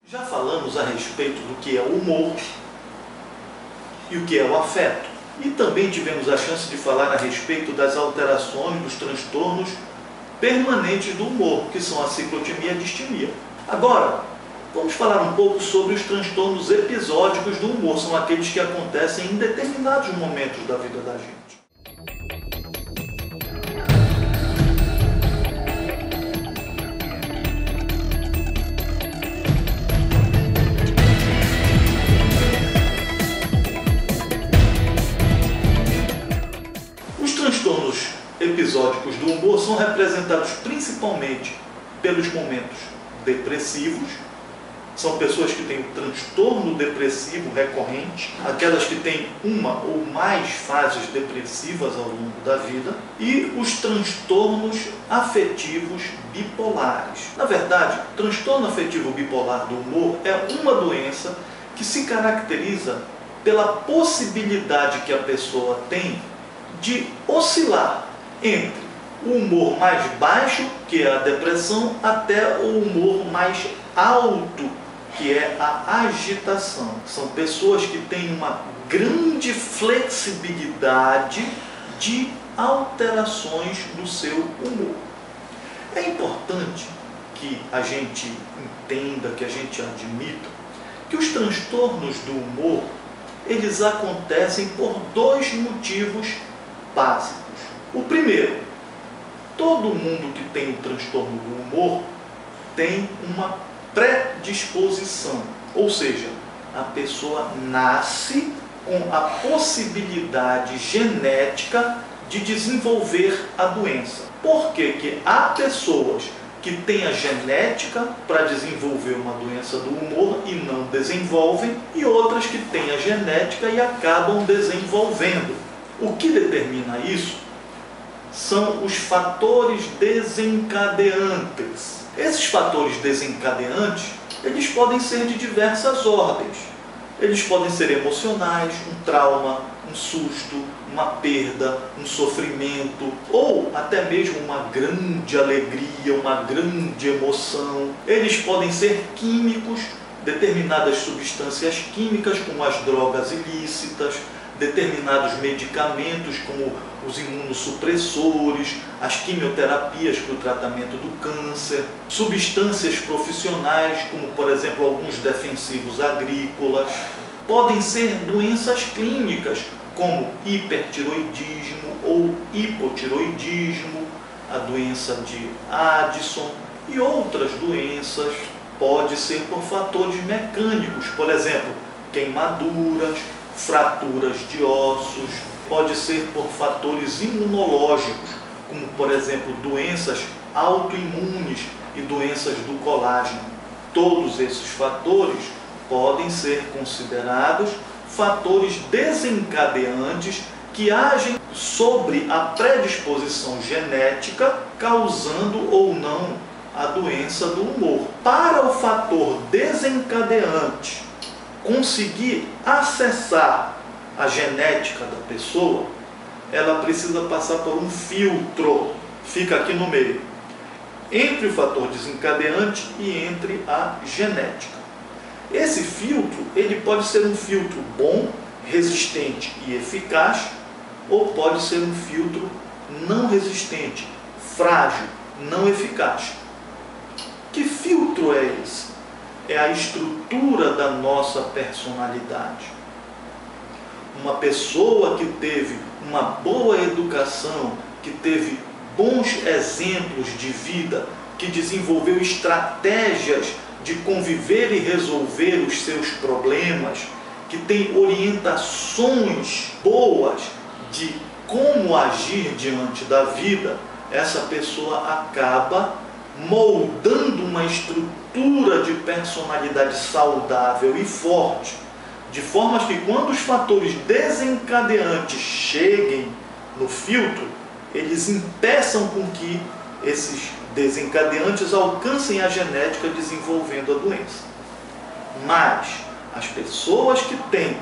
Já falamos a respeito do que é o humor e o que é o afeto. E também tivemos a chance de falar a respeito das alterações, dos transtornos permanentes do humor, que são a ciclotimia e a distimia. Agora, vamos falar um pouco sobre os transtornos episódicos do humor. São aqueles que acontecem em determinados momentos da vida da gente. Os transtornos episódicos do humor são representados principalmente pelos momentos depressivos. São pessoas que têm o transtorno depressivo recorrente, aquelas que têm uma ou mais fases depressivas ao longo da vida, e os transtornos afetivos bipolares. Na verdade, o transtorno afetivo bipolar do humor é uma doença que se caracteriza pela possibilidade que a pessoa tem de oscilar entre o humor mais baixo, que é a depressão, até o humor mais alto, que é a agitação. São pessoas que têm uma grande flexibilidade de alterações no seu humor. É importante que a gente entenda, que a gente admita, que os transtornos do humor, eles acontecem por dois motivos básicos. O primeiro, todo mundo que tem o transtorno do humor tem uma predisposição, ou seja, a pessoa nasce com a possibilidade genética de desenvolver a doença. Por que há pessoas que têm a genética para desenvolver uma doença do humor e não desenvolvem, e outras que têm a genética e acabam desenvolvendo? O que determina isso são os fatores desencadeantes. Esses fatores desencadeantes, eles podem ser de diversas ordens. Eles podem ser emocionais, um trauma, um susto, uma perda, um sofrimento, ou até mesmo uma grande alegria, uma grande emoção. Eles podem ser químicos, determinadas substâncias químicas, como as drogas ilícitas, determinados medicamentos, como os imunossupressores, as quimioterapias para o tratamento do câncer, substâncias profissionais, como por exemplo alguns defensivos agrícolas. Podem ser doenças clínicas, como hipertiroidismo ou hipotiroidismo, a doença de Addison e outras doenças. Pode ser por fatores mecânicos, por exemplo, queimaduras, fraturas de ossos. Pode ser por fatores imunológicos, como por exemplo doenças autoimunes e doenças do colágeno. Todos esses fatores podem ser considerados fatores desencadeantes que agem sobre a predisposição genética, causando ou não a doença do humor. Para o fator desencadeante conseguir acessar a genética da pessoa, ela precisa passar por um filtro, fica aqui no meio, entre o fator desencadeante e entre a genética. Esse filtro, ele pode ser um filtro bom, resistente e eficaz, ou pode ser um filtro não resistente, frágil, não eficaz. Que filtro é esse? É a estrutura da nossa personalidade. Uma pessoa que teve uma boa educação, que teve bons exemplos de vida, que desenvolveu estratégias de conviver e resolver os seus problemas, que tem orientações boas de como agir diante da vida, essa pessoa acaba moldando uma estrutura de personalidade saudável e forte, de forma que quando os fatores desencadeantes cheguem no filtro, eles impeçam com que esses desencadeantes alcancem a genética desenvolvendo a doença. Mas as pessoas que têm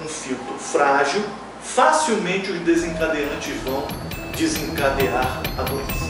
um filtro frágil, facilmente os desencadeantes vão desencadear a doença.